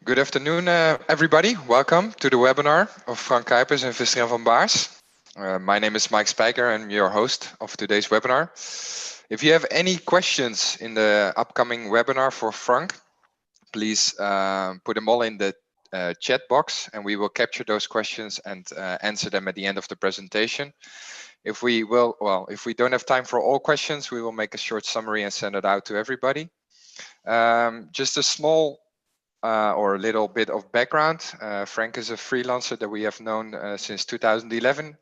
Good afternoon, everybody. Welcome to the webinar of Frank Kuipers and Visser van Baars. My name is Mike Spijker. I'm your host of today's webinar. If you have any questions in the upcoming webinar for Frank, please put them all in the chat box, and we will capture those questions and answer them at the end of the presentation. If we don't have time for all questions, we will make a short summary and send it out to everybody. Just a small or a little bit of background. Frank is a freelancer that we have known since 2011.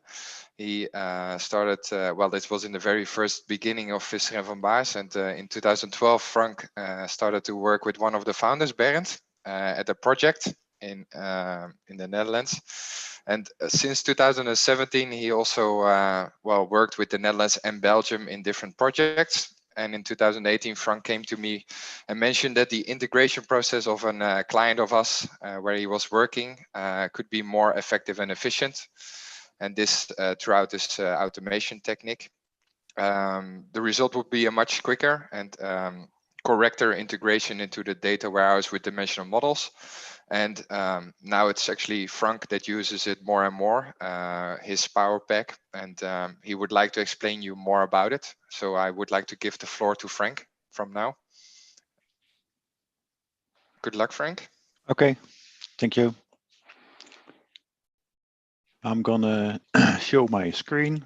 He started, this was in the very first beginning of Visser van Baars, and in 2012, Frank started to work with one of the founders, Bernd, at a project in the Netherlands. And since 2017, he also worked with the Netherlands and Belgium in different projects. And in 2018, Frank came to me and mentioned that the integration process of a client of us where he was working could be more effective and efficient. And this throughout this automation technique. The result would be a much quicker and correcter integration into the data warehouse with dimensional models. And now it's actually Frank that uses it more and more, his Power Pack, and he would like to explain you more about it. So I would like to give the floor to Frank from now. Good luck, Frank. Okay, thank you. I'm gonna show my screen.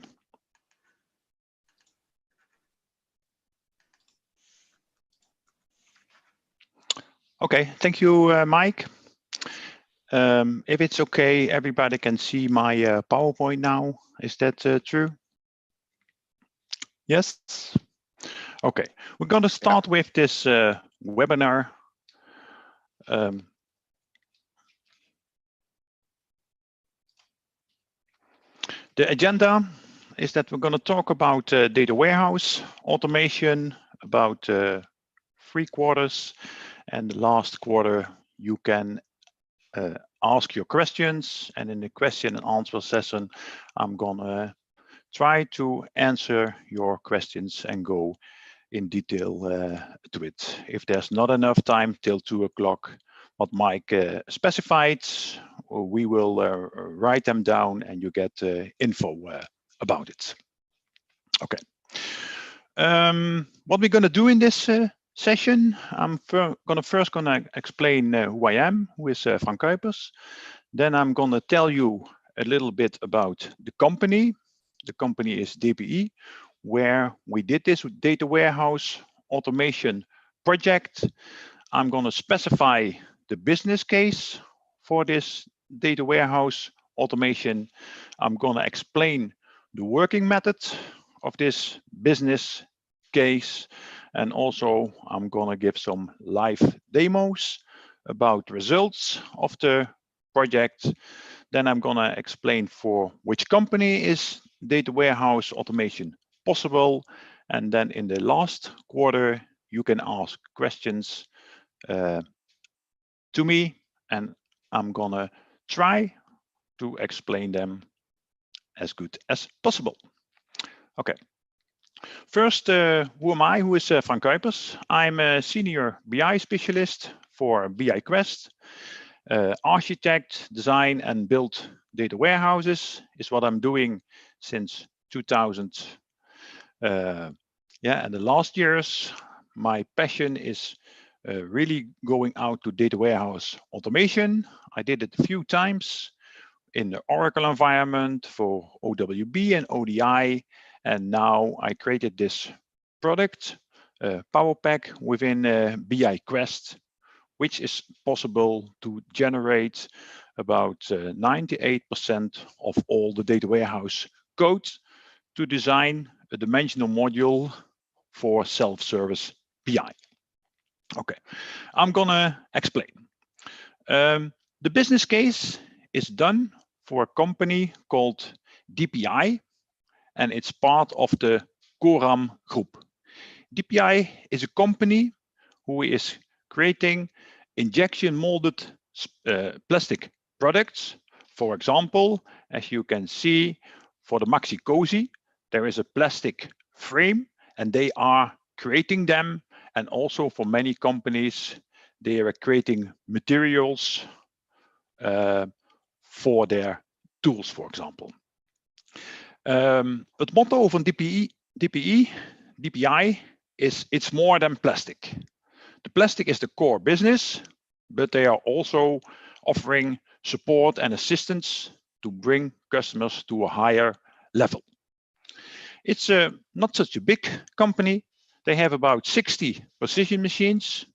Okay, thank you, Mike. If it's okay, everybody can see my PowerPoint now. Is that true? Yes? Okay, we're going to start with this webinar. The agenda is that we're going to talk about data warehouse, automation, about 3 quarters, and the last quarter you can ask your questions, and in the question and answer session I'm gonna try to answer your questions and go in detail to it. If there's not enough time till 2 o'clock, what Mike specified, we will write them down and you get info about it. Okay. What we're going to do in this session, I'm first gonna explain who I am, who is Frank Kuipers. Then I'm gonna tell you a little bit about the company. The company is DPE, where we did this data warehouse automation project. I'm gonna specify the business case for this data warehouse automation. I'm gonna explain the working method of this business case. And also I'm gonna give some live demos about results of the project. Then I'm gonna explain for which company is data warehouse automation possible. And then in the last quarter, you can ask questions to me, and I'm gonna try to explain them as good as possible. Okay. First, who am I? Who is Frank Kuipers? I'm a senior BI specialist for BI Quest. Architect, design and build data warehouses is what I'm doing since 2000. And the last years, my passion is really going out to data warehouse automation. I did it a few times in the Oracle environment for OWB and ODI. And now I created this product, Power Pack within BI Quest, which is possible to generate about 98% of all the data warehouse code to design a dimensional module for self-service BI. Okay, I'm gonna explain. The business case is done for a company called DPI, and it's part of the Coram group. DPI is a company who is creating injection molded plastic products. For example, as you can see, for the Maxi Cozy, there is a plastic frame and they are creating them. And also for many companies, they are creating materials for their tools, for example. Het motto van DPI is it's more than plastic. The plastic is the core business, but they are also offering support and assistance to bring customers to a higher level. It's not such a big company. They have about 60 precision machines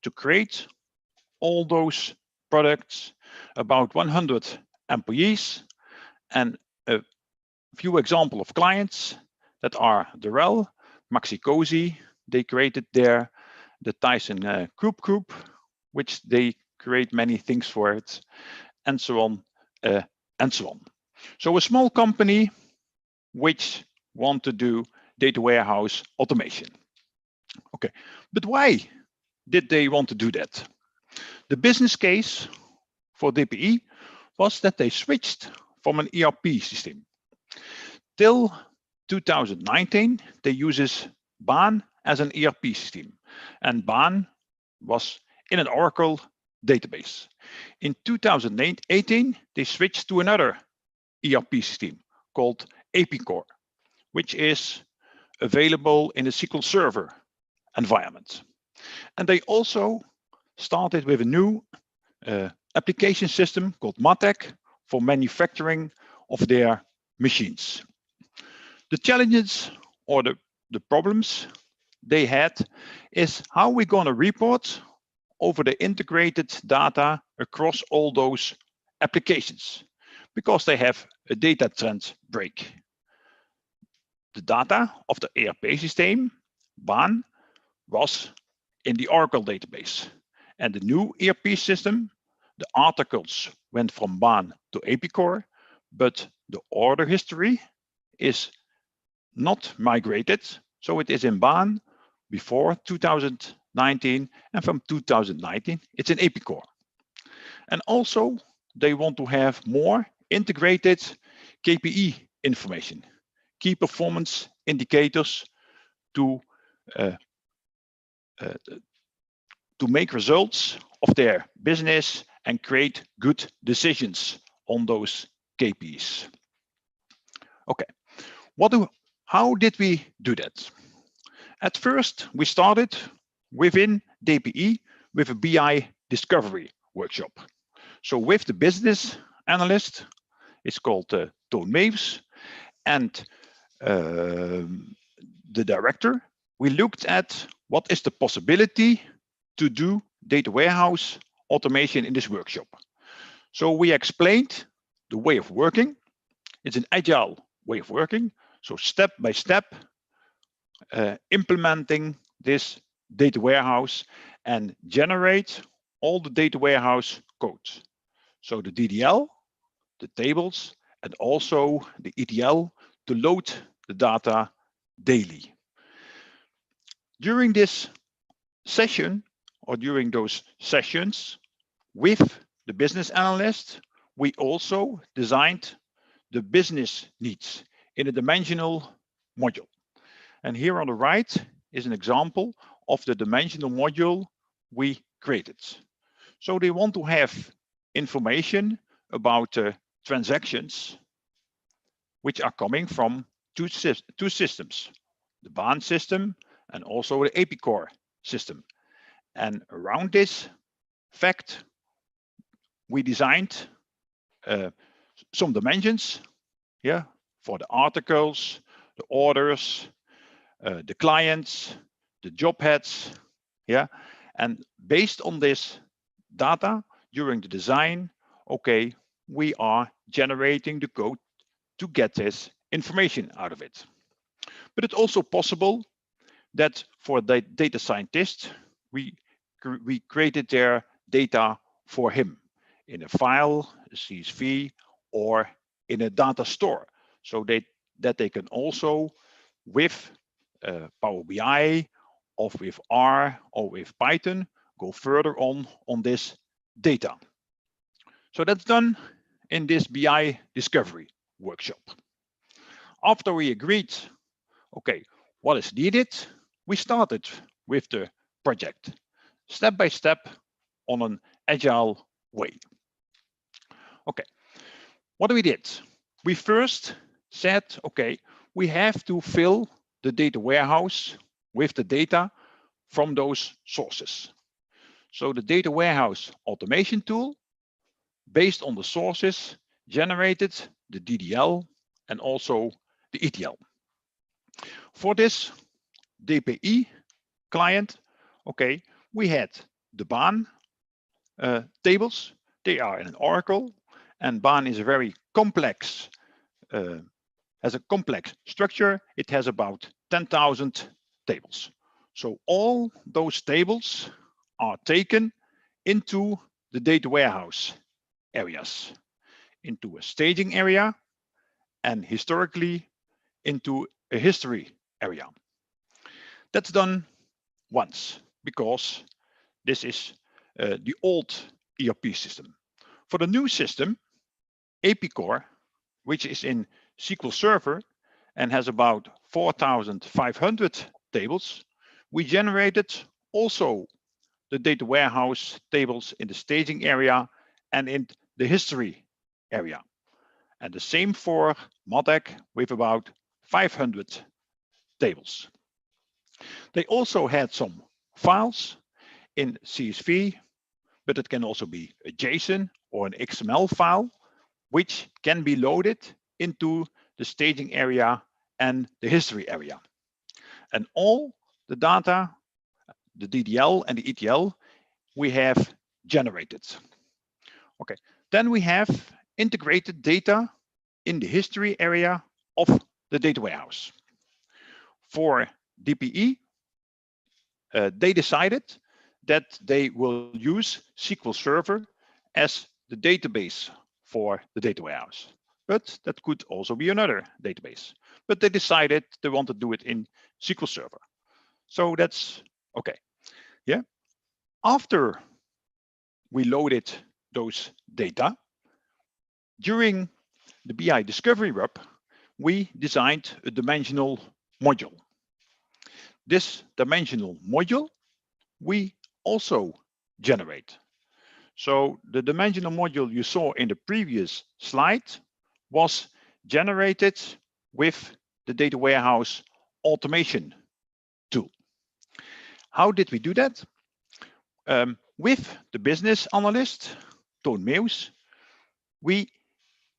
to create all those products, about 100 employees, and a few examples of clients that are Durell, Maxi-Cosi, they created there, the Tyson Group, which they create many things for it, and so on, and so on. So a small company which want to do data warehouse automation. Okay, but why did they want to do that? The business case for DPI was that they switched from an ERP system. Till 2019, they uses BAN as an ERP system, and BAN was in an Oracle database. In 2018, they switched to another ERP system called APICORE, which is available in a SQL Server environment. And they also started with a new application system called MATEC for manufacturing of their machines. The challenges or the problems they had is how we're going to report over the integrated data across all those applications, because they have a data trend break. The data of the ERP system, BAN, was in the Oracle database. And the new ERP system, the articles went from BAN to APICORE, but the order history is not migrated. So it is in BAN before 2019, and from 2019, it's in APICORE. And also, they want to have more integrated KPI information, key performance indicators, to make results of their business and create good decisions on those KPIs. Okay, how did we do that? At first, we started within DPI with a BI discovery workshop. So with the business analyst, it's called Toon Maves, and the director, we looked at what is the possibility to do data warehouse automation in this workshop. So we explained the way of working. It's an agile way of working. So step by step, implementing this data warehouse and generate all the data warehouse codes. So the DDL, the tables, and also the ETL to load the data daily. During this session, or during those sessions with the business analyst, we also designed the business needs in a dimensional module. And here on the right is an example of the dimensional module we created. So they want to have information about transactions which are coming from two systems, the BAN system and also the APICORE system. And around this fact, we designed some dimensions, for the articles, the orders, the clients, the job heads, and based on this data during the design, okay, we are generating the code to get this information out of it. But it's also possible that for the data scientist, we created their data for him in a file, a CSV, or in a data store, so that they can also, with Power BI, or with R, or with Python, go further on this data. So that's done in this BI discovery workshop. After we agreed, okay, what is needed, we started with the project. Step by step, on an agile way. Okay, what we did? We first said, okay, we have to fill the data warehouse with the data from those sources. So the data warehouse automation tool, based on the sources, generated the DDL and also the ETL. For this DPI client, okay, we had the BAN tables. They are in an Oracle, and BAN is a very complex, has a complex structure. It has about 10,000 tables. So all those tables are taken into the data warehouse areas, into a staging area, and historically into a history area. That's done once because this is the old ERP system. For the new system, APCore, which is in SQL Server and has about 4,500 tables, we generated also the data warehouse tables in the staging area and in the history area. And the same for MODEC with about 500 tables. They also had some files in CSV, but it can also be a JSON or an XML file, which can be loaded into the staging area and the history area. And all the data, the DDL and the ETL, we have generated. Okay, then we have integrated data in the history area of the data warehouse. For DPE, they decided that they will use SQL Server as the database for the data warehouse. But that could also be another database. But they decided they want to do it in SQL Server. So that's okay. Yeah. After we loaded those data, during the BI Discovery Hub, we designed a dimensional module. This dimensional module we also generate. So the dimensional module you saw in the previous slide was generated with the data warehouse automation tool. How did we do that? With the business analyst, Toon Meeuws,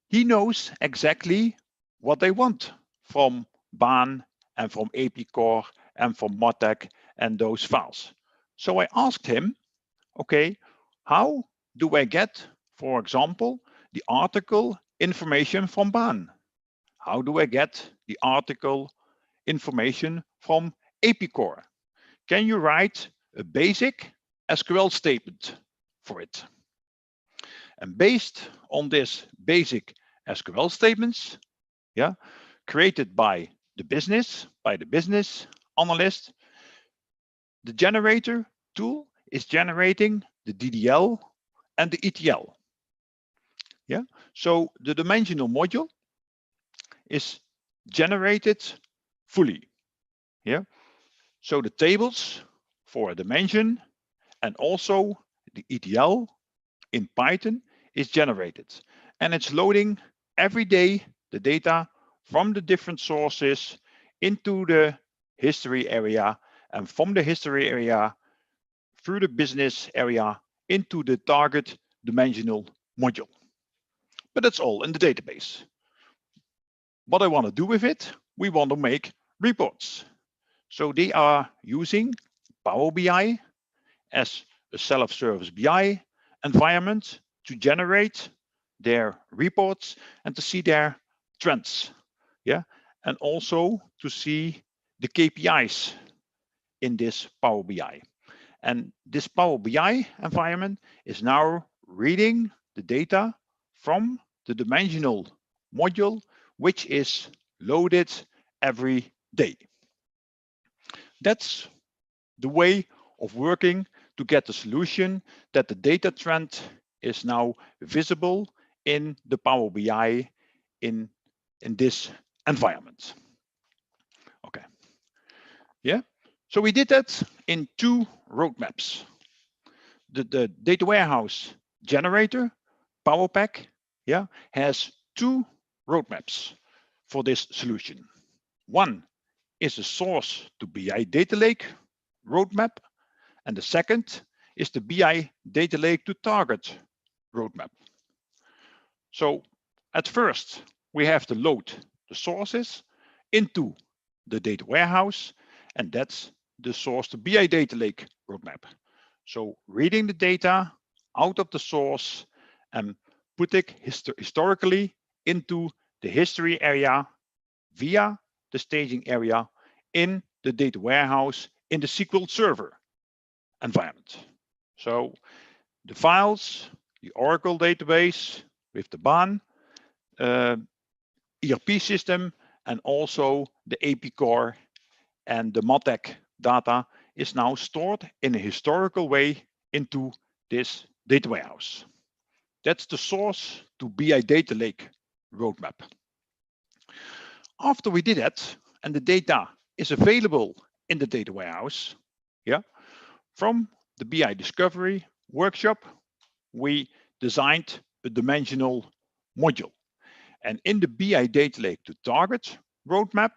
he knows exactly what they want from BAN and from APCore and from MODEC and those files. So I asked him, okay, how do I get, for example, the article information from BAN? How do I get the article information from APCore? Can you write a basic SQL statement for it? And based on this basic SQL statements, yeah, created by the business analyst, the generator tool is generating the DDL and the ETL. Yeah, so the dimensional module is generated fully. Yeah, so the tables for a dimension and also the ETL in Python is generated, and it's loading every day the data from the different sources into the history area, and from the history area through the business area into the target dimensional module. But that's all in the database. What I want to do with it, we want to make reports. So they are using Power BI as a self-service BI environment to generate their reports and to see their trends. Yeah, and also to see the KPIs in this Power BI. And this Power BI environment is now reading the data from the dimensional module, which is loaded every day. That's the way of working to get the solution that the data trend is now visible in the Power BI in this environment. Okay. Yeah. So we did that in two roadmaps. the data warehouse generator, PowerPack, yeah, has two roadmaps for this solution. One is the source to BI data lake roadmap, and the second is the BI data lake to target roadmap. So at first, we have to load the sources into the data warehouse, and that's the source to BI data lake roadmap. So reading the data out of the source and put it historically into the history area via the staging area in the data warehouse in the SQL Server environment. So the files, the Oracle database with the BAN, ERP system, and also the AP core and the MATEC data is now stored in a historical way into this data warehouse. That's the source to BI data lake roadmap. After we did that, and the data is available in the data warehouse, yeah, from the BI discovery workshop, we designed a dimensional module. And in the BI data lake to target roadmap,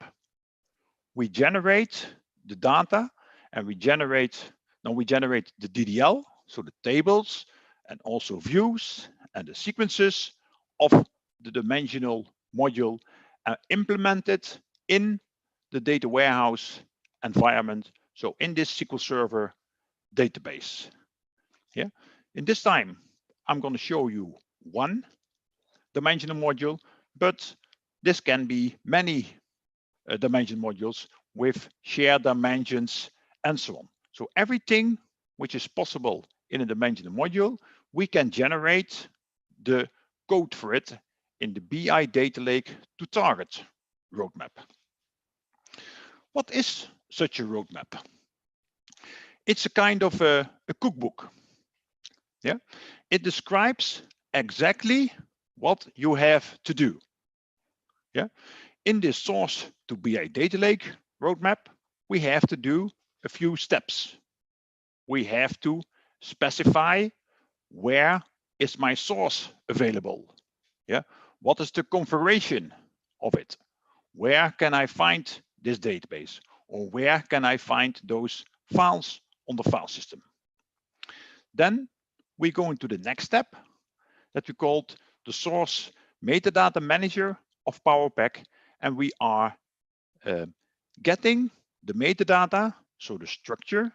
we generate the data and we generate the DDL, so the tables and also views and the sequences of the dimensional module and implement it in the data warehouse environment. So in this SQL Server database. Yeah. In this time, I'm going to show you one dimensional module, but this can be many dimension modules with shared dimensions and so on. So everything which is possible in a dimensional module, we can generate the code for it in the BI data lake to target roadmap. What is such a roadmap? It's a kind of a cookbook. Yeah, it describes exactly what you have to do. Yeah, in this source to BI data lake roadmap, we have to do a few steps. We have to specify where is my source available. Yeah, what is the configuration of it? Where can I find this database? Or where can I find those files on the file system? Then we go into the next step that we called the source metadata manager of PowerPack, and we are getting the metadata, so the structure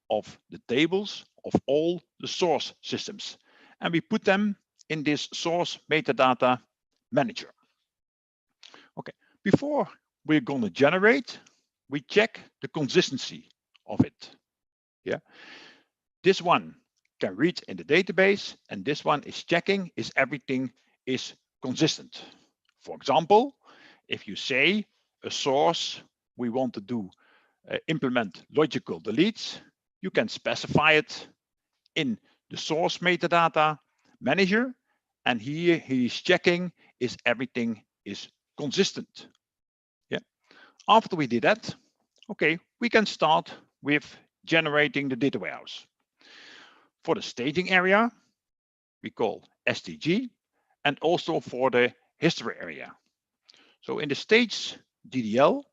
of the tables of all the source systems, and we put them in this source metadata manager. Okay, before we're going to generate, we check the consistency of it. Yeah, this one can read in the database, and this one is checking is everything is consistent. For example, if you say a source we want to do implement logical deletes, you can specify it in the source metadata manager, and here he is checking is everything is consistent. Yeah. After we did that, okay, we can start with generating the data warehouse. For the staging area, we call STG, and also for the history area. So in the stage DDL,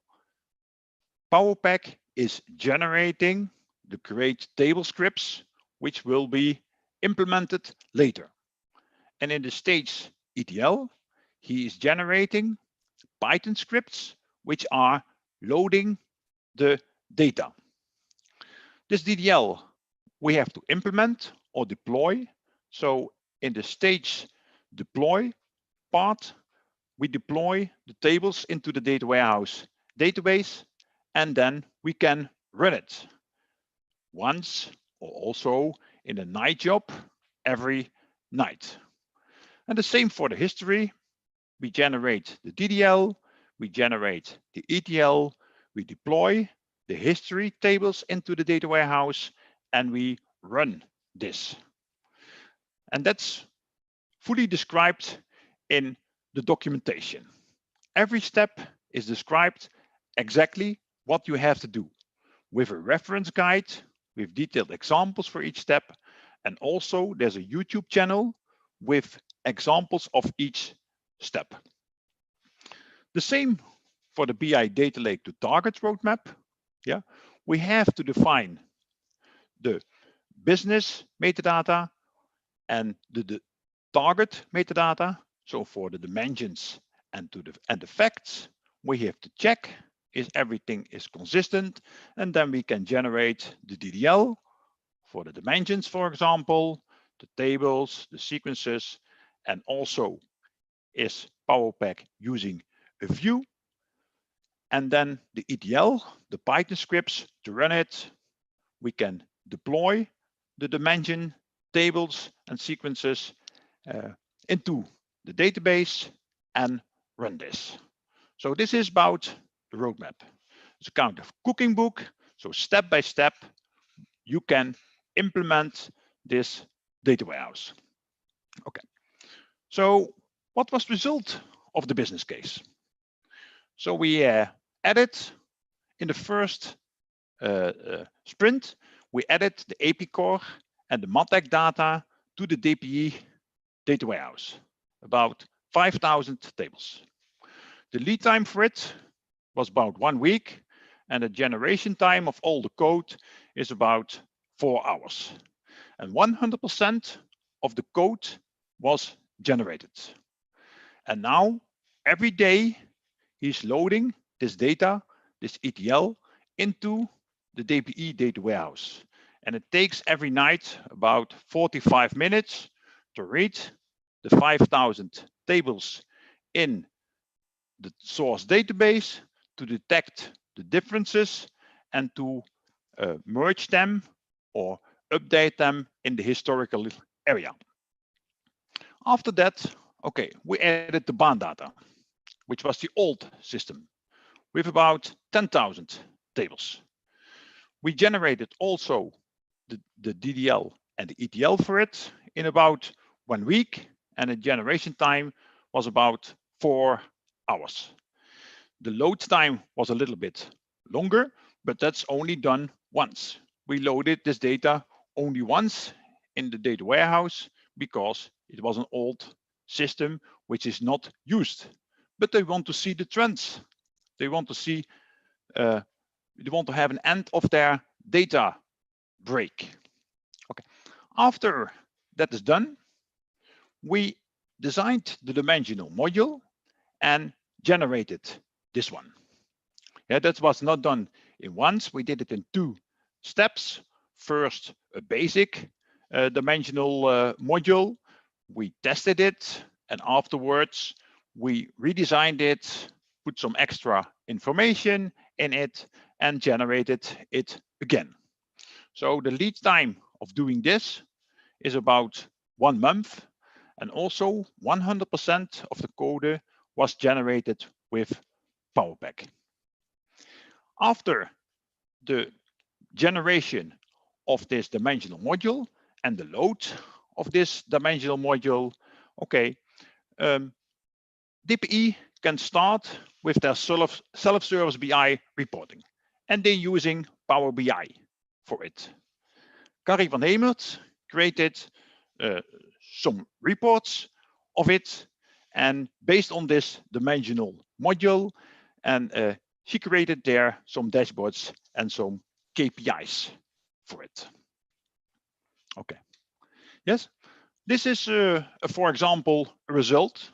PowerPack is generating the create table scripts, which will be implemented later. And in the stage ETL, he is generating Python scripts, which are loading the data. This DDL we have to implement or deploy. So in the stage deploy part, we deploy the tables into the data warehouse database, and then we can run it once or also in a night job every night. And the same for the history. We generate the DDL, we generate the ETL, we deploy the history tables into the data warehouse, and we run this. And that's fully described in the documentation. Every step is described exactly what you have to do with a reference guide, with detailed examples for each step, And also there's a YouTube channel with examples of each step. The same for the BI data lake to target roadmap. Yeah, we have to define the business metadata and the target metadata. So for the dimensions and the facts, we have to check if everything is consistent, and then we can generate the DDL for the dimensions, for example, the tables, the sequences, and also is PowerPack using a view, and then the ETL, the Python scripts to run it. We can deploy the dimension tables and sequences into the database and run this. So this is about the roadmap. It's a kind of cooking book. So step by step, you can implement this data warehouse. Okay. So what was the result of the business case? So we added in the first sprint, we added the AP core and the MATEC data to the DPE data warehouse, about 5,000 tables. The lead time for it was about 1 week, and the generation time of all the code is about 4 hours. And 100% of the code was generated. And now, every day, he's loading this data, this ETL, into the DPE data warehouse. And it takes every night about 45 minutes to read the 5,000 tables in the source database, to detect the differences and to merge them or update them in the historical area. After that, okay, we added the BAN data, which was the old system, with about 10,000 tables. We generated also the DDL and the ETL for it in about 1 week, and the generation time was about 4 hours. The load time was a little bit longer, but that's only done once. We loaded this data only once in the data warehouse because it was an old system which is not used. But they want to see the trends. They want to see, they want to have an end of their data break. Okay. After that is done, we designed the dimensional module and generated this one. Yeah, that was not done in once. We did it in 2 steps. First, a basic dimensional module. We tested it, and afterwards we redesigned it, put some extra information in it, and generated it again. So the lead time of doing this is about 1 month, and also 100% of the code was generated with PowerPack. After the generation of this dimensional module and the load of this dimensional module, okay, DPE can start with their self-service BI reporting, and they're using Power BI for it. Carrie van Hemert created some reports of it, and based on this dimensional module, and she created there some dashboards and some KPIs for it. Okay. Yes, this is, for example, a result,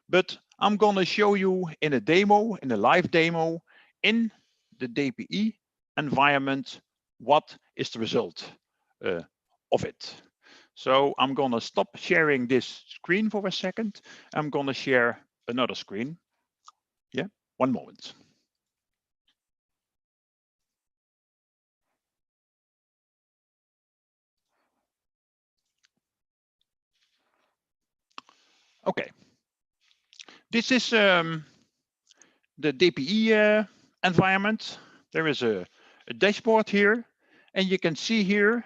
but I'm going to show you in a demo, in a live demo, in the DPE environment, what is the result of it. So I'm going to stop sharing this screen for a second. I'm going to share another screen. Yeah, 1 moment. Okay. This is the DPE environment. There is a dashboard here, and you can see here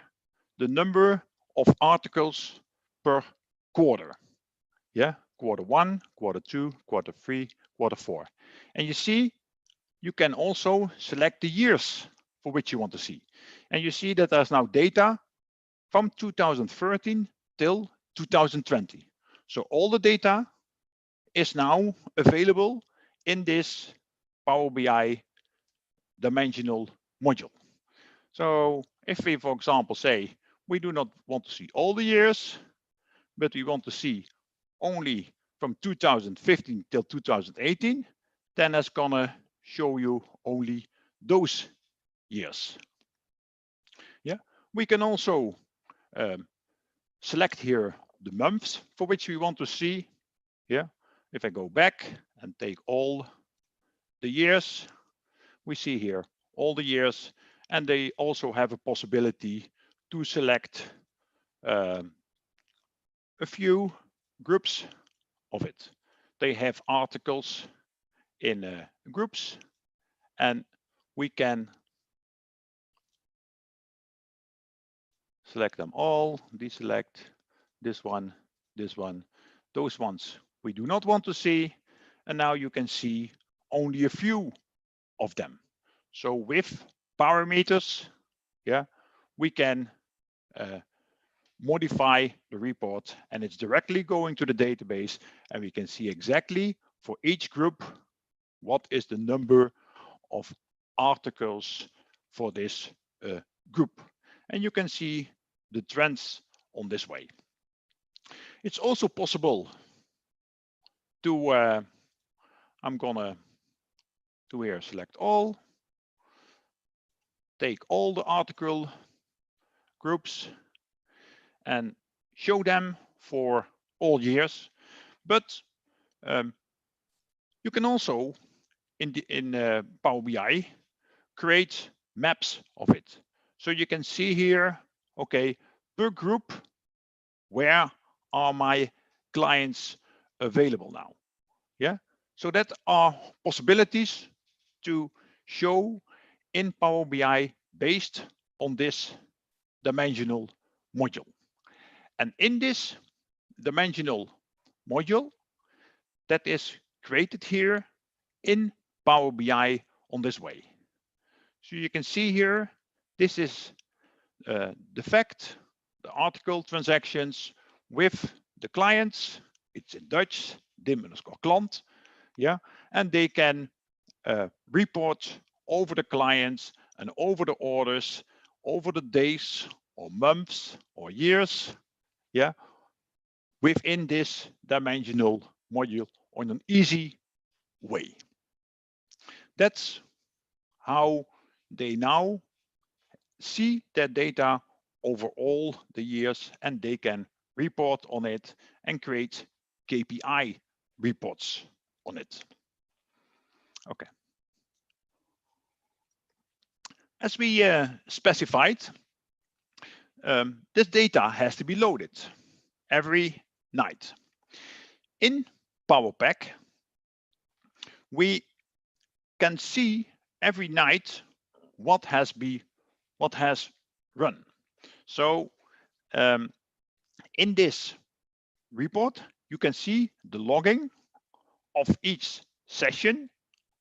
the number of articles per quarter. Yeah, Q1, Q2, Q3, Q4. And you see, you can also select the years for which you want to see. And you see that there's now data from 2013 till 2020. So all the data is now available in this Power BI dimensional module. So if we, for example, say we do not want to see all the years, but we want to see only from 2015 till 2018, then it's gonna show you only those years. Yeah, we can also select here the months for which we want to see. Yeah, if I go back and take all the years, we see here all the years, and they also have a possibility to select a few groups of it. They have articles in groups, and we can select them all, deselect this one, those ones we do not want to see, and now you can see only a few of them. So with parameters, yeah, we can modify the report, and it's directly going to the database, and we can see exactly for each group what is the number of articles for this group. And you can see the trends on this way. It's also possible to, I'm gonna do here, select all, take all the article groups and show them for all years. But you can also in Power BI create maps of it. So you can see here, okay, per group, where are my clients available now? Yeah, so that are possibilities to show in Power BI based on this dimensional module. And in this dimensional module that is created here in Power BI on this way. So you can see here, this is the fact, the article transactions with the clients. It's in Dutch, dim_klant, yeah, and they can report over the clients and over the orders, over the days or months or years, yeah, within this dimensional module on an easy way. That's how they now see their data over all the years, and they can report on it and create KPI reports on it. Okay. As we specified, this data has to be loaded every night. In Power Pack, we can see every night what has run. So in this report, you can see the logging of each session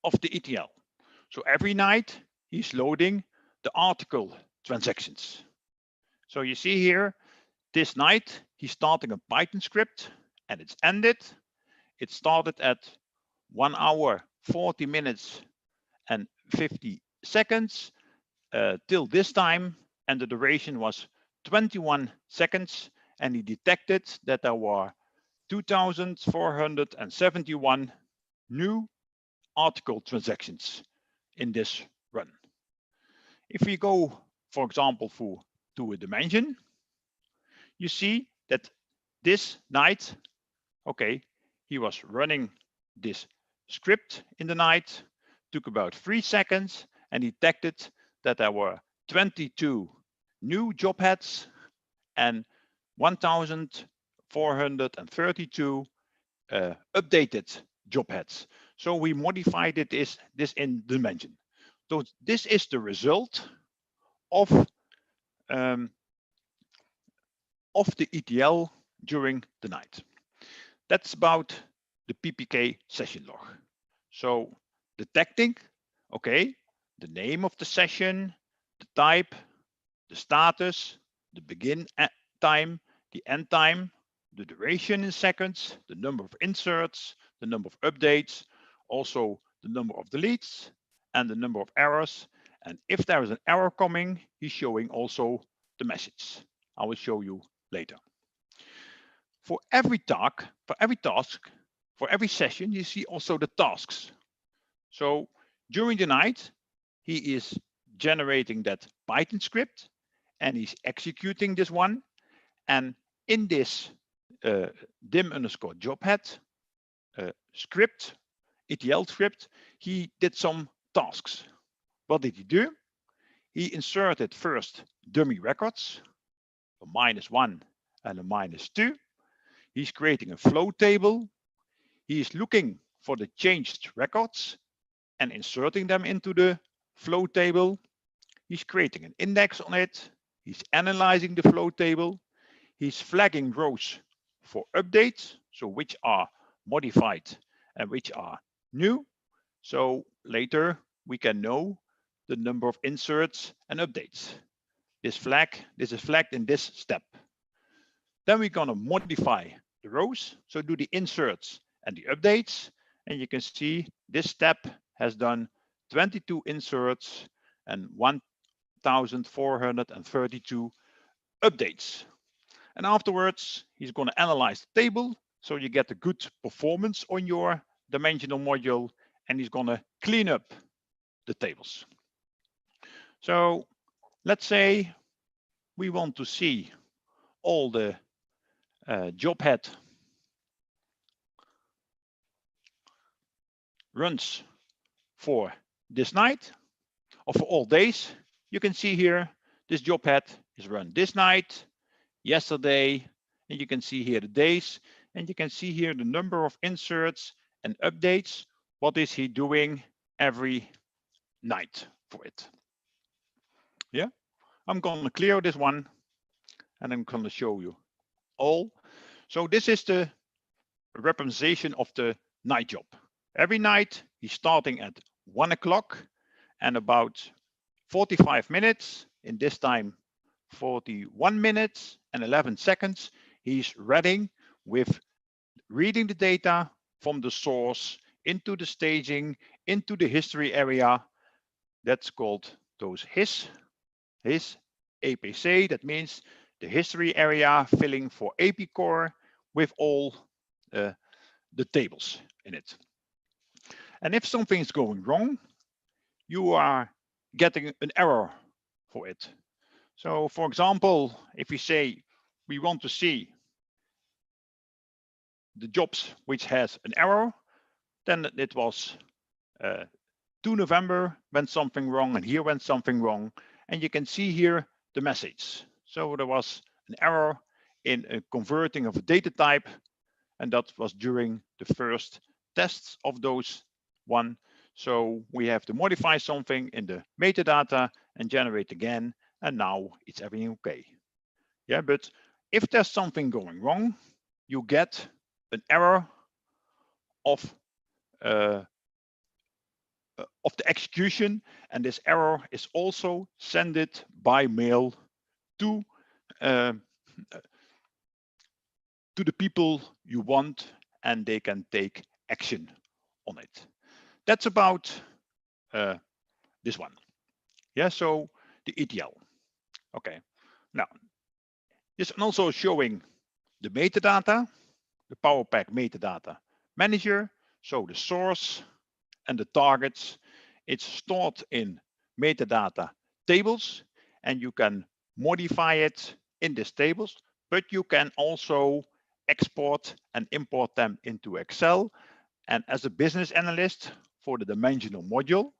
of the ETL. So every night he's loading the article transactions. So you see here, this night he's starting a Python script and it's ended. It started at 1 hour, 40 minutes and 50 seconds till this time, and the duration was 21 seconds, and he detected that there were 2,471 new article transactions in this run. If we go, for example, to a dimension, you see that this night, okay, he was running this script in the night, took about 3 seconds, and detected that there were 22 new job heads and 1,432 updated job heads. So we modified this in dimension. So this is the result of the ETL during the night. That's about the PPK session log. So detecting, okay, the name of the session, the type, the status, the begin time, the end time, the duration in seconds, the number of inserts, the number of updates, also the number of deletes and the number of errors. And if there is an error coming, he's showing also the message. I will show you later. For every task, for every session, you see also the tasks. So during the night, he is generating that Python script and he's executing this one. And in this dim_jobhead script, ETL script, he did some tasks. What did he do? He inserted first dummy records, a -1 and a -2. He's creating a flow table. He is looking for the changed records and inserting them into the flow table. He's creating an index on it. He's analyzing the flow table. He's flagging rows for updates, so which are modified and which are new. So later we can know the number of inserts and updates. This is flagged in this step. Then we're going to modify the rows, so do the inserts and the updates. And you can see this step has done 22 inserts and 1,432 updates. And afterwards, he's going to analyze the table, so you get a good performance on your dimensional module, and he's going to clean up the tables. So let's say we want to see all the job head runs for this night or for all days. You can see here this job head is run this night, yesterday, and you can see here the days, and you can see here the number of inserts and updates. What is he doing every night for it? Yeah, I'm going to clear this one and I'm going to show you all. So this is the representation of the night job. Every night he's starting at 1 o'clock and about 45 minutes, in this time 41 minutes and 11 seconds, he's ready with reading the data from the source into the staging, into the history area. That's called those his APC. That means the history area filling for AP core with all the tables in it. And if something is going wrong, you are getting an error for it. So for example, if we say we want to see the jobs which has an error, then it was 2 November went something wrong, and here went something wrong. And you can see here the message. So there was an error in a converting of a data type, and that was during the first tests of those one. So we have to modify something in the metadata and generate again, and now it's everything okay. Yeah, but if there's something going wrong, you get an error of the execution, and this error is also sent it by mail to the people you want, and they can take action on it. That's about this one. Yeah, so the ETL. Okay, now this is also showing the metadata, the PowerPack metadata manager. So the source and the targets, it's stored in metadata tables, and you can modify it in these tables, but you can also export and import them into Excel. And as a business analyst for the dimensional module,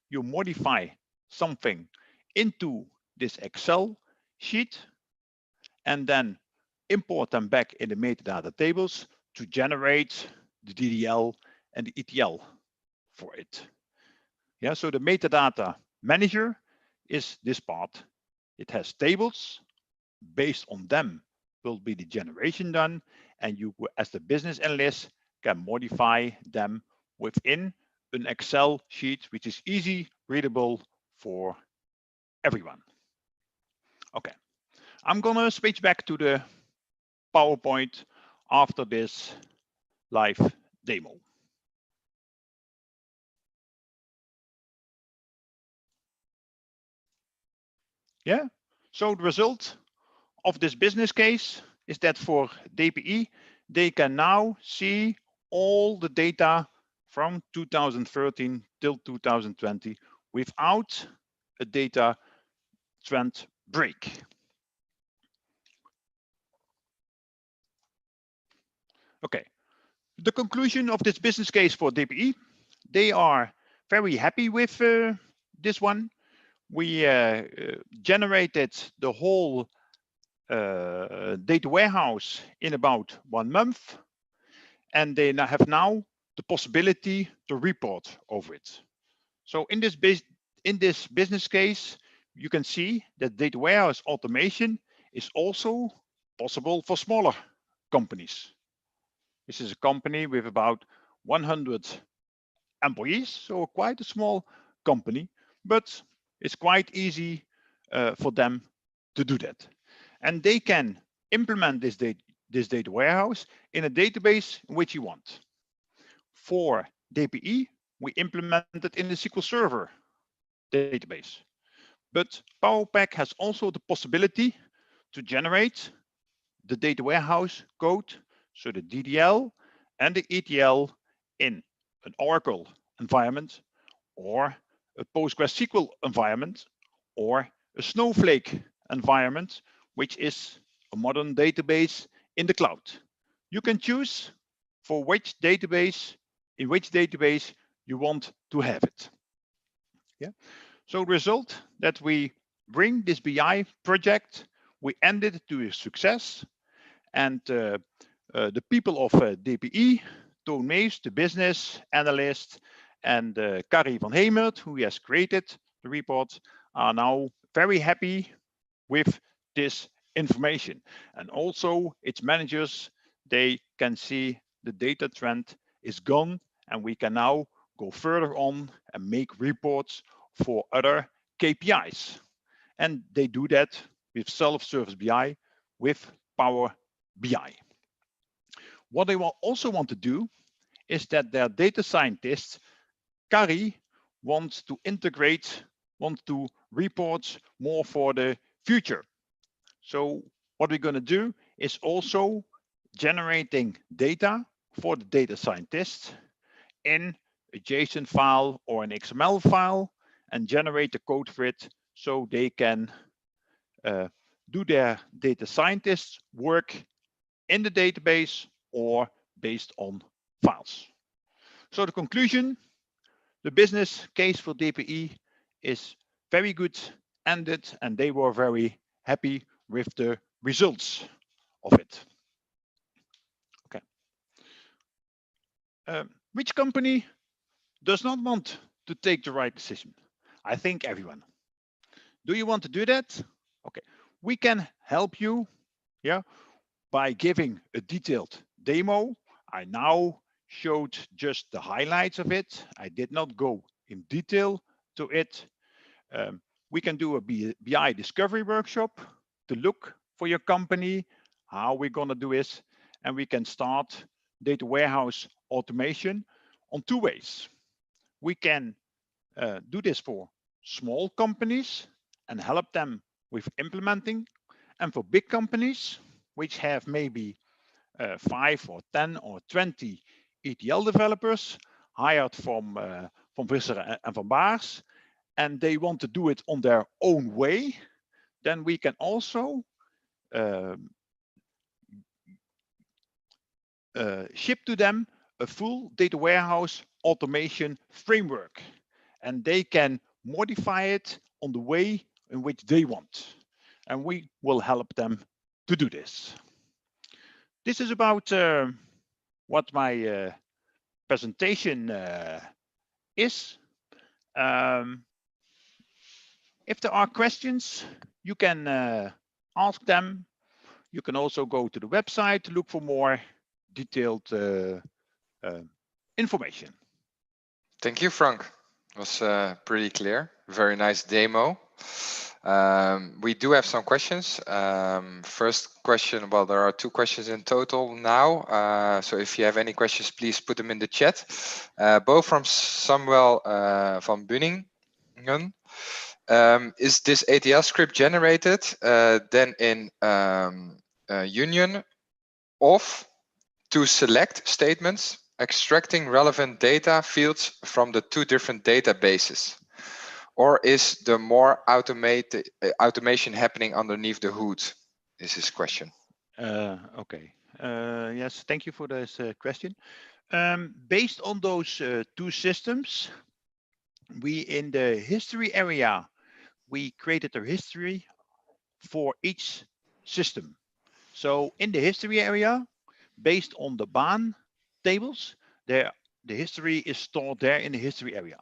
you modify something into this Excel sheet and then import them back in the metadata tables to generate the DDL and the ETL for it. Yeah, so the metadata manager is this part. It has tables. Based on them will be the generation done, and you, as the business analyst, can modify them within an Excel sheet, which is easy readable for everyone. Okay, I'm gonna switch back to the PowerPoint after this live demo. Yeah, so the result of this business case is that for DPE, they can now see all the data from 2013 till 2020 without a data trend break. Okay, the conclusion of this business case for DPE, they are very happy with this one. We generated the whole data warehouse in about 1 month, and they have now the possibility to report over it. So in this business case, you can see that data warehouse automation is also possible for smaller companies. This is a company with about 100 employees, so quite a small company, but it's quite easy for them to do that. And they can implement this data warehouse in a database in which you want. For DPE, we implemented in the SQL Server database. But PowerPack has also the possibility to generate the data warehouse code, so the DDL and the ETL in an Oracle environment, or a PostgreSQL environment, or a Snowflake environment, which is a modern database in the cloud. You can choose for which database, in which database you want to have it. Yeah. So the result that we bring this BI project, we ended to a success, and the people of DPE, Toon Mees, the business analyst, and Carrie van Hemert, who has created the report, are now very happy with this information. And also its managers, they can see the data trend is gone, and we can now go further on and make reports for other KPIs. And they do that with self-service BI with Power BI. What they will also want to do is that their data scientists, Kari, wants to integrate, wants to report more for the future. So what we're going to do is also generating data for the data scientists in a JSON file or an XML file, and generate the code for it so they can do their data scientists work in the database or based on files. So the conclusion, the business case for DPE is very good ended, and they were very happy with the results of it. Okay. Which company does not want to take the right decision? I think everyone. Do you want to do that? Okay, we can help you, yeah, by giving a detailed demo. I now showed just the highlights of it. I did not go in detail to it. We can do a BI discovery workshop to look for your company, how we're gonna do this, and we can start data warehouse automation on 2 ways. We can do this for small companies and help them with implementing, and for big companies which have maybe 5 or 10 or 20 ETL developers hired from Visser and Van Baars, and they want to do it on their own way, then we can also ship to them a full data warehouse automation framework, and they can modify it on the way in which they want, and we will help them to do this. This is about what my presentation is. If there are questions, you can ask them. You can also go to the website to look for more detailed information. Thank you, Frank. It was pretty clear. Very nice demo. We do have some questions. First question, well, there are 2 questions in total now. So if you have any questions, please put them in the chat. Both from Samuel van Bunningen. Is this ATL script generated then in union of to select statements, extracting relevant data fields from the 2 different databases? Or is the more automation happening underneath the hood? Is his question. Okay. Yes, thank you for this question. Based on those 2 systems, we in the history area, we created a history for each system. So in the history area, based on the baan tables, the history is stored there in the history area.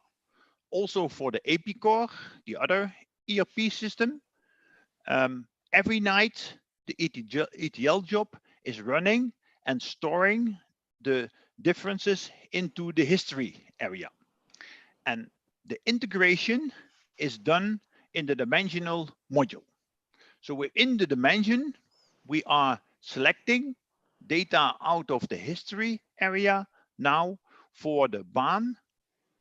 Also for the AP core, the other ERP system, every night the ETL job is running and storing the differences into the history area. And the integration is done in the dimensional module. So within the dimension, we are selecting data out of the history area now for the baan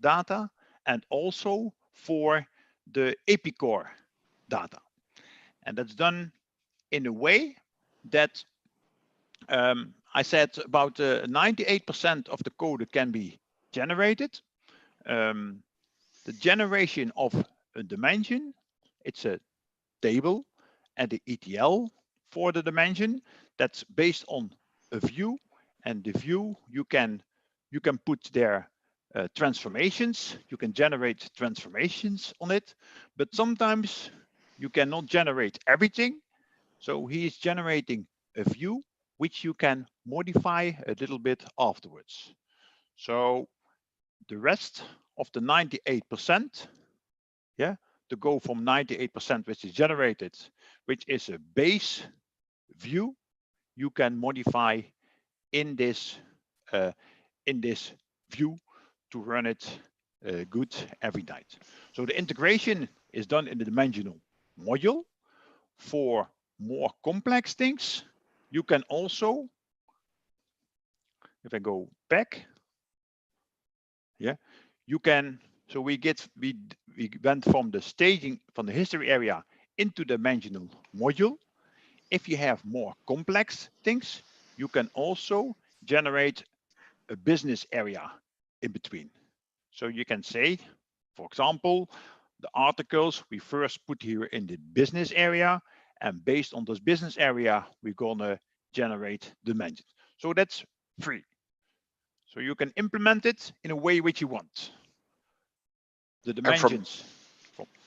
data and also for the AP core data. And that's done in a way that I said about 98% of the code can be generated. The generation of a dimension, it's a table and the ETL for the dimension that's based on a view, and the view you can put there transformations, you can generate transformations on it, but sometimes you cannot generate everything. So he is generating a view which you can modify a little bit afterwards. So the rest of the 98%, yeah, to go from 98% which is generated, which is a base view, you can modify in this view to run it good every night. So the integration is done in the dimensional module. For more complex things, you can also, if I go back, yeah, you can. So we went from the staging from the history area into the dimensional module. If you have more complex things, you can also generate a business area in between. So you can say, for example, the articles we first put here in the business area, and based on this business area, we're gonna generate dimensions. So that's free. So you can implement it in a way which you want. The dimensions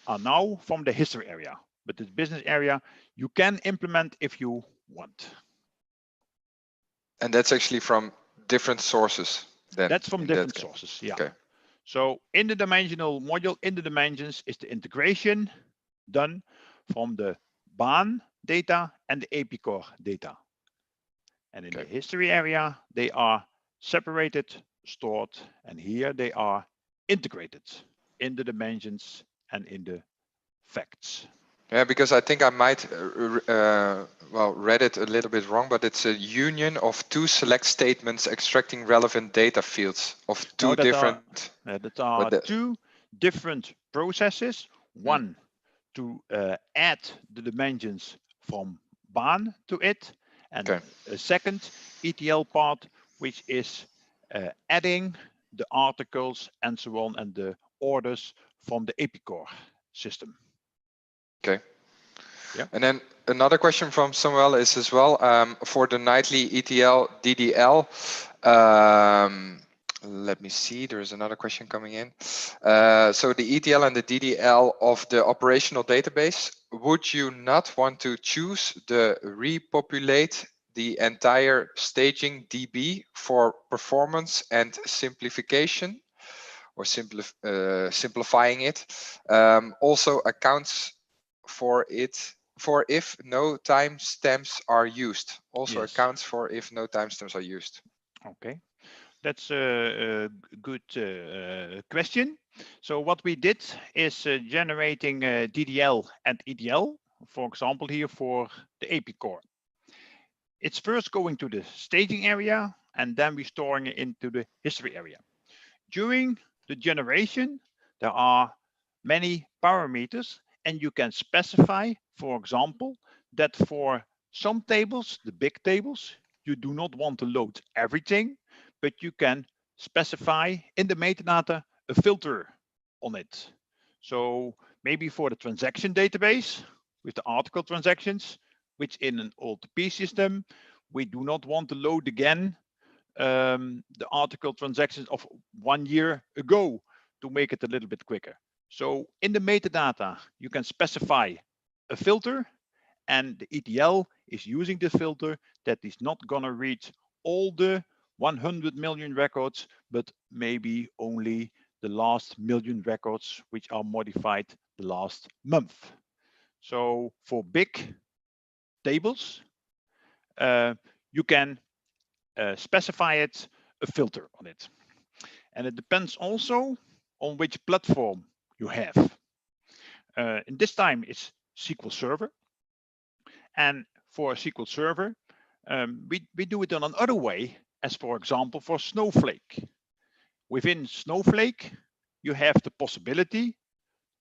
are now from the history area, but the business area you can implement if you want. And that's actually from different sources then? That's from different sources, yeah. Okay. So in the dimensional module, in the dimensions is the integration done from the baan data and the AP core data. And in the history area, they are separated, stored, and here they are integrated in the dimensions and in the facts. Yeah, because I think I might well read it a little bit wrong, but it's a union of 2 select statements extracting relevant data fields of 2 different. That are 2 different processes. One to add the dimensions from baan to it, and a second ETL part which is adding the articles and so on and the orders from the AP core system. Okay. Yeah. And then another question from Samuel is as well for the nightly ETL DDL. Let me see, there's another question coming in. So the ETL and the DDL of the operational database, would you not want to choose the repopulate the entire staging DB for performance and simplification, or simplifying it? Also accounts for it for if no timestamps are used. Also accounts for if no timestamps are used. Okay. That's a good question. So what we did is generating DDL and EDL, for example, here for the AP core. It's first going to the staging area, and then we're storing it into the history area. During the generation, there are many parameters, and you can specify, for example, that for some tables, the big tables, you do not want to load everything, but you can specify in the metadata a filter on it. So maybe for the transaction database with the article transactions, which in an OLTP system, we do not want to load again the article transactions of 1 year ago to make it a little bit quicker. So in the metadata, you can specify a filter, and the ETL is using the filter that is not going to read all the 100 million records, but maybe only the last million records which are modified the last month. So for big tables, you can specify it, a filter on it. And it depends also on which platform you have. In this time, it's SQL Server. And for a SQL Server, we do it on another way, as for example, for Snowflake. Within Snowflake, you have the possibility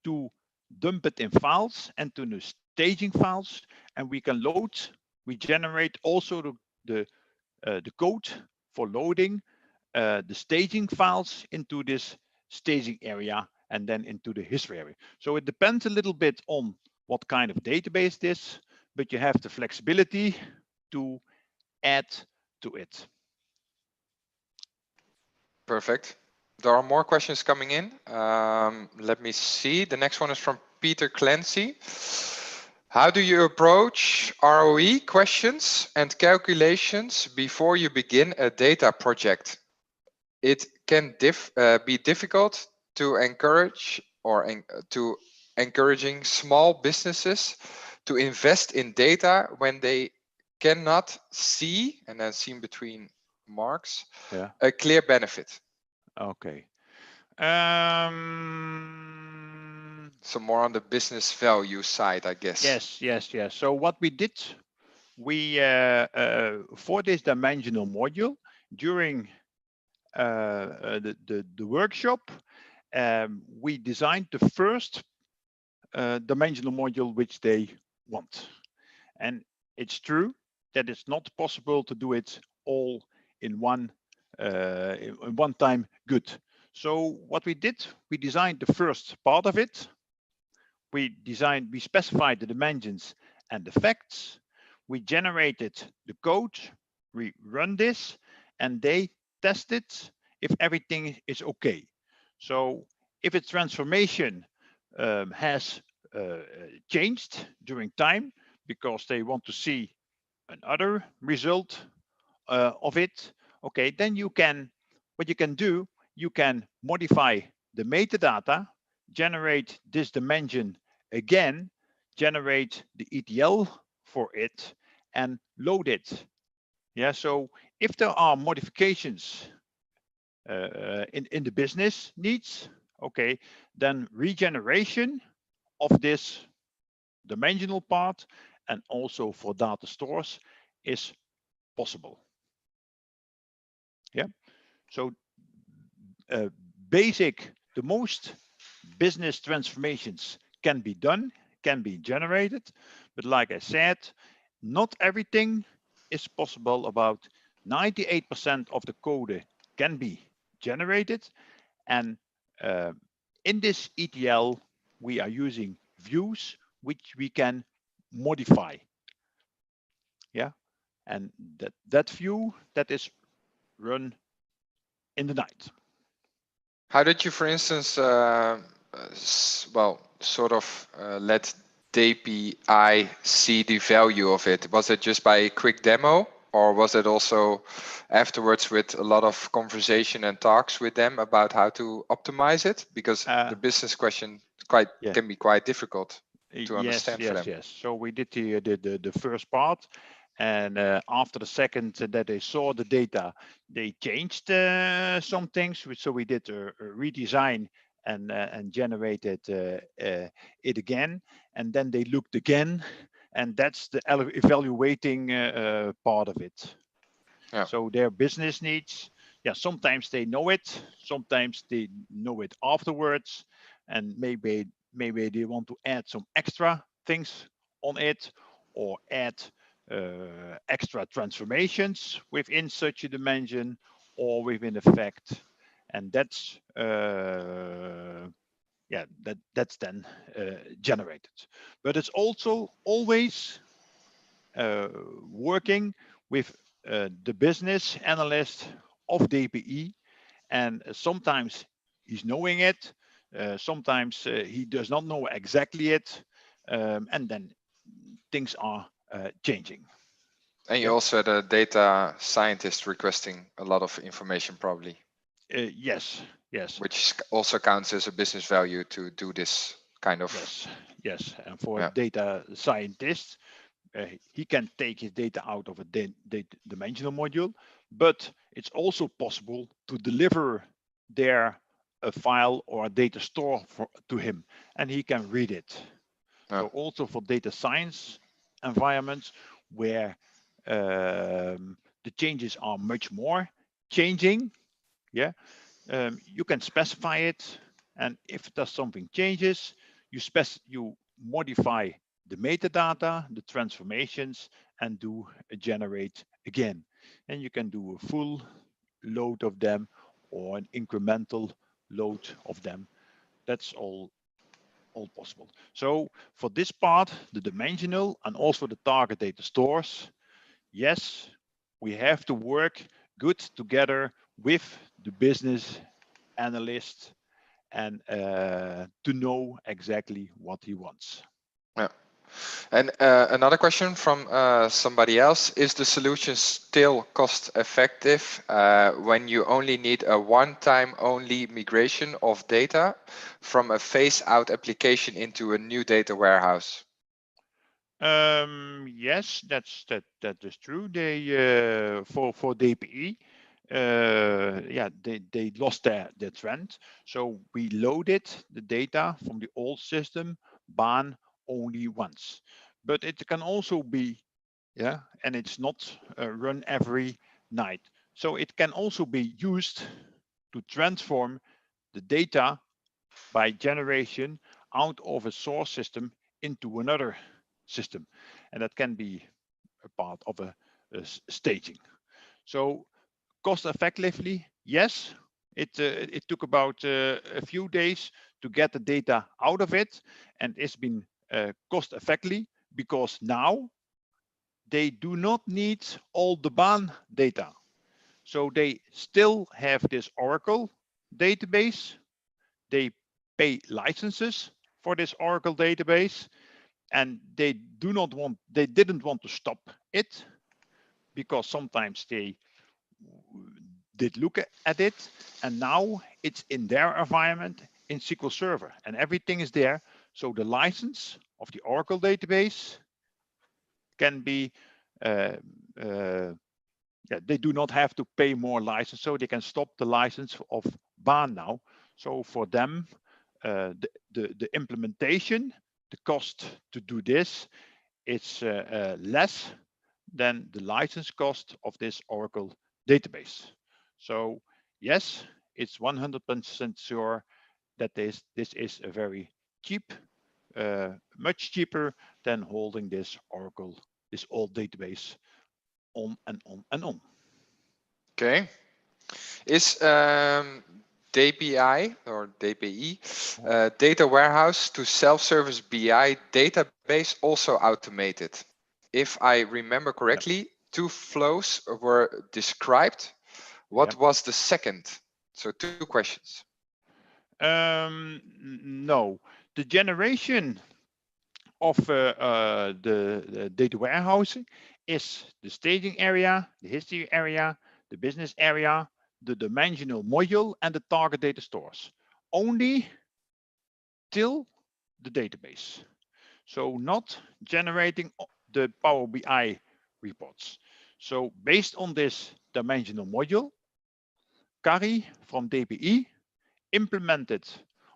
to dump it in files and to the staging files, and we can load, we generate also the code for loading the staging files into this staging area and then into the history area. So it depends a little bit on what kind of database it is, but you have the flexibility to add to it. Perfect. There are more questions coming in. Let me see. The next one is from Peter Clancy. How do you approach ROE questions and calculations before you begin a data project? It can be difficult to encourage to encouraging small businesses to invest in data when they cannot see, and then see in between marks, a clear benefit. Okay. So more on the business value side, I guess. Yes. So what we did, we for this dimensional module during the workshop, we designed the first dimensional module which they want. And it's true that it's not possible to do it all in one time good. So what we did, we designed the first part of it. We specified the dimensions and the facts. We generated the code, we run this, and they tested if everything is okay. So if its transformation has changed during time because they want to see another result of it, okay, then what you can do, you can modify the metadata, generate this dimension again, generate the ETL for it, and load it. Yeah, so if there are modifications in the business needs, okay, then regeneration of this dimensional part and also for data stores is possible. Yeah, so the most business transformations can be done, can be generated, but like I said, not everything is possible. About 98% of the code can be generated, and in this ETL we are using views which we can modify. Yeah, and that view that is run in the night. How did you, for instance, let DPI see the value of it? Was it just by a quick demo, or was it also afterwards with a lot of conversation and talks with them about how to optimize it? Because the business question can be quite difficult to understand for them. Yes. So we did the first part, And after the second that they saw the data, they changed some things. So we did a redesign and generated it again. And then they looked again, and that's the evaluating part of it. Yeah. So their business needs, yeah, sometimes they know it, sometimes they know it afterwards, and maybe they want to add some extra things on it, or add extra transformations within such a dimension or within a fact, and that's yeah, that's then generated. But it's also always working with the business analyst of DPE, and sometimes he's knowing it, sometimes he does not know exactly it, and then things are changing. And you Yeah. also had a data scientist requesting a lot of information, probably. Yes, yes. Which also counts as a business value to do this kind of. Yes, yes. And for Yeah. data scientists, he can take his data out of a dimensional module, but it's also possible to deliver there a file or a data store to him, and he can read it. Yeah. So also for data science environments where the changes are much more changing, yeah, you can specify it, and if there's something changes, you modify the metadata, the transformations, and do a generate again. And you can do a full load of them or an incremental load of them. That's all possible. So for this part, the dimensional and also the target data stores, yes, we have to work good together with the business analyst and to know exactly what he wants. Yeah. And another question from somebody else: is the solution still cost effective when you only need a one-time only migration of data from a phase-out application into a new data warehouse? Yes, that is true. They for DPE, yeah, they lost their trend. So we loaded the data from the old system ban only once, but it can also be, yeah, and it's not run every night. So it can also be used to transform the data by generation out of a source system into another system, and that can be a part of a staging. So cost effectively, yes, it took about a few days to get the data out of it, and it's been cost effectively because now they do not need all the BAN data. So they still have this Oracle database. They pay licenses for this Oracle database, and they didn't want to stop it because sometimes they did look at it, and now it's in their environment in SQL Server, and everything is there. So the license of the Oracle database can be, yeah, they do not have to pay more license, so they can stop the license of BAN now. So for them, the implementation, the cost to do this, it's less than the license cost of this Oracle database. So yes, it's 100% sure that this is a very cheap, much cheaper than holding this Oracle, this old database on and on and on. Okay. Is DPI or DPI data warehouse to self-service BI database also automated? If I remember correctly, two flows were described. What was the second? So two questions. No, the generation of the data warehouse is the staging area, the history area, the business area, the dimensional module, and the target data stores. Only till the database. So not generating the Power BI reports. So based on this dimensional module, Kari from DPI implemented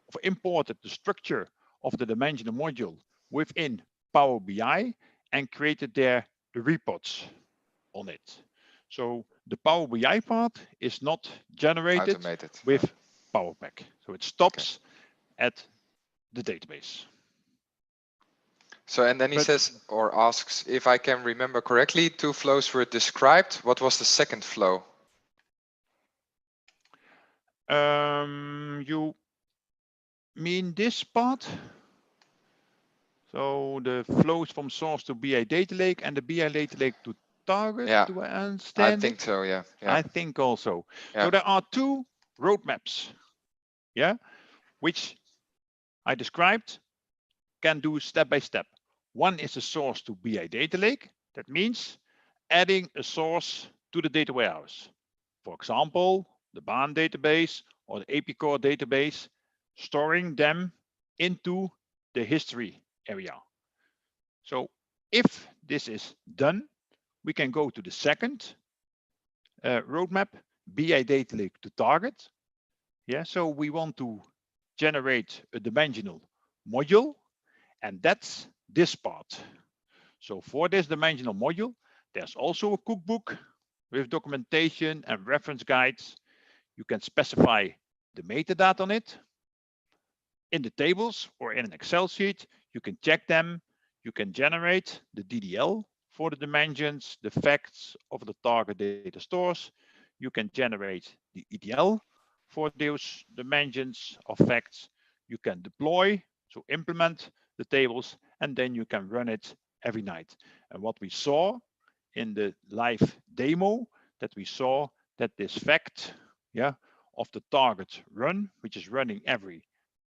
or imported the structure of the dimensional module within Power BI and created there the reports on it. So the Power BI part is not generated Automated. with Power Pack. So it stops at the database. So, and then he says or asks if I can remember correctly, 2 flows were described. What was the second flow? You mean this part? So the flows from source to BI data lake and the BI data lake to target. Yeah, Do I understand I think it? so. Yeah. I think also. Yeah. So there are 2 roadmaps, yeah, which I described, can do step by step. One is a source to BI data lake. That means adding a source to the data warehouse. For example, the BAN database or the AP Core database, storing them into the history area. So if this is done, we can go to the second roadmap, BI data lake to target. Yeah, so we want to generate a dimensional module, and that's this part. So for this dimensional module, there's also a cookbook with documentation and reference guides. You can specify the metadata on it in the tables or in an Excel sheet. You can check them. You can generate the DDL for the dimensions, the facts of the target data stores. You can generate the ETL for those dimensions of facts. You can deploy, so implement the tables, and then you can run it every night. And what we saw in the live demo, that we saw that this fact, yeah, of the target run, which is running every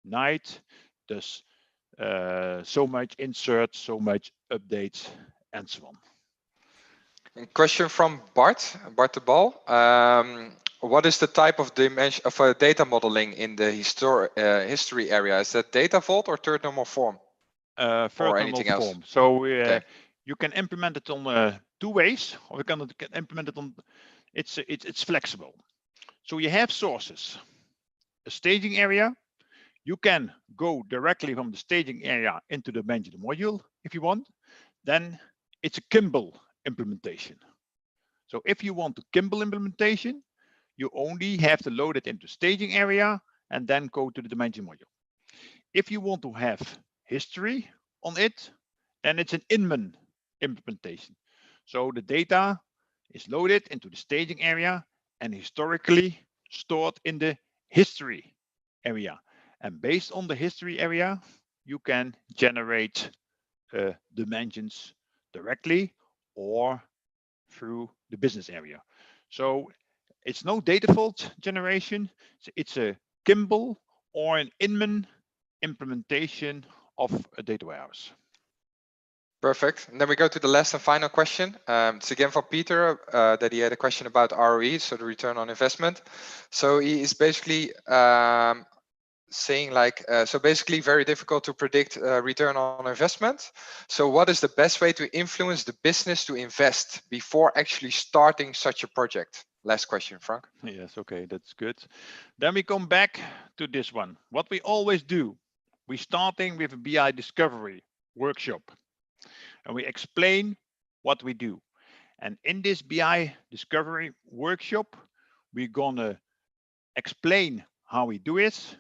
night, does so much insert, so much updates, and so on. A question from Bart de Bal. What is the type of dimension of data modeling in the history area? Is that data vault or third normal form? Or anything else? Form. So Okay. you can implement it on 2 ways, or you can implement it on. It's flexible. So you have sources, a staging area. You can go directly from the staging area into the dimensional module if you want. Then it's a Kimball implementation. So if you want the Kimball implementation, you only have to load it into staging area and then go to the dimension module. If you want to have history on it, then it's an Inman implementation. So the data is loaded into the staging area and historically stored in the history area. And based on the history area, you can generate dimensions directly or through the business area. So it's no data vault generation. It's a Kimball or an Inman implementation of a data warehouse. Perfect. And then we go to the last and final question. It's again from Peter that he had a question about ROE, so the return on investment. So he is basically saying like, so basically very difficult to predict return on investment. So what is the best way to influence the business to invest before actually starting such a project? Last question, Frank. Yes, okay, that's good. Then we come back to this one. What we always do, we're starting with a BI discovery workshop and we explain what we do. And in this BI discovery workshop, we're gonna explain how we do it,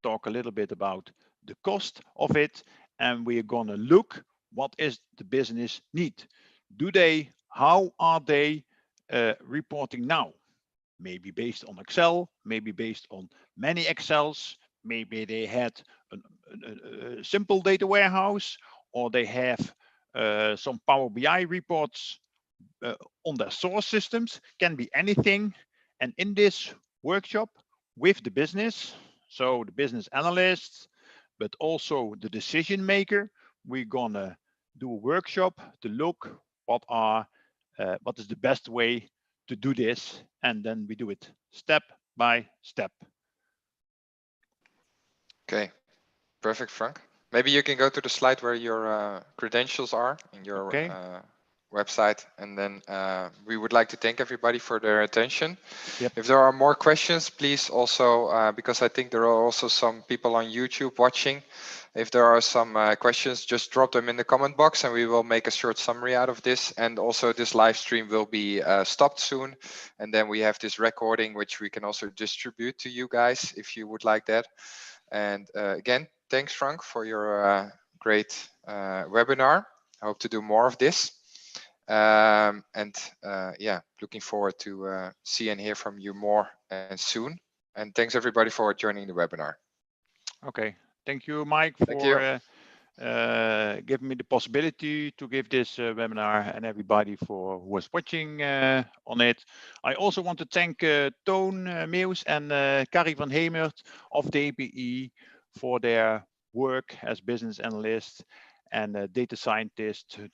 talk a little bit about the cost of it, and we're gonna look what is the business need. How are they reporting now? Maybe based on Excel, maybe based on many Excels, maybe they had a simple data warehouse, or they have some Power BI reports on their source systems, can be anything. And in this workshop with the business, so the business analysts, but also the decision maker, we're gonna do a workshop to look what is the best way to do this, and then we do it step by step. Okay, perfect, Frank. Maybe you can go to the slide where your credentials are in your website. And then we would like to thank everybody for their attention. Yep. If there are more questions, please also, because I think there are also some people on YouTube watching. If there are some questions, just drop them in the comment box and we will make a short summary out of this. And also this live stream will be stopped soon. And then we have this recording, which we can also distribute to you guys if you would like that. And again, thanks, Frank, for your great webinar. I hope to do more of this. Yeah, looking forward to see and hear from you more and soon. And thanks everybody for joining the webinar. Okay, thank you, Mike, Thank you. for giving me the possibility to give this webinar, and everybody who was watching on it. I also want to thank Toon Meeuws and Carrie van Hemert of DPE for their work as business analysts and data scientists to